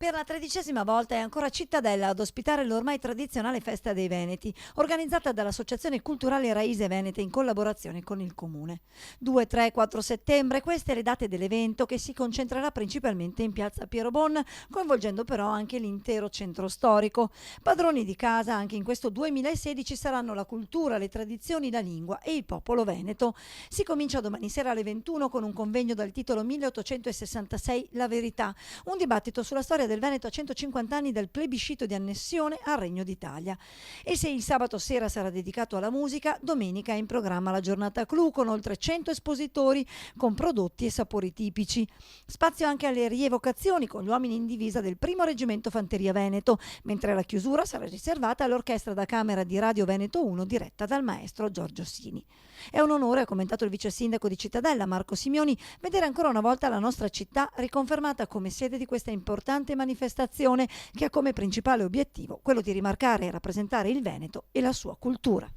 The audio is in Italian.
Per la 13ª volta è ancora Cittadella ad ospitare l'ormai tradizionale Festa dei Veneti, organizzata dall'Associazione Culturale Raise Venete in collaborazione con il Comune. 2, 3, 4 settembre, queste le date dell'evento che si concentrerà principalmente in piazza Piero Bon, coinvolgendo però anche l'intero centro storico. Padroni di casa anche in questo 2016 saranno la cultura, le tradizioni, la lingua e il popolo veneto. Si comincia domani sera alle 21 con un convegno dal titolo 1866 La verità, un dibattito sulla storia del Veneto a 150 anni dal plebiscito di annessione al Regno d'Italia. E se il sabato sera sarà dedicato alla musica, domenica è in programma la giornata clou con oltre 100 espositori con prodotti e sapori tipici. Spazio anche alle rievocazioni con gli uomini in divisa del primo reggimento Fanteria Veneto, mentre la chiusura sarà riservata all'orchestra da camera di Radio Veneto 1 diretta dal maestro Giorgio Sini. È un onore, ha commentato il vice sindaco di Cittadella Marco Simioni, vedere ancora una volta la nostra città riconfermata come sede di questa importante manifestazione che ha come principale obiettivo quello di rimarcare e rappresentare il Veneto e la sua cultura.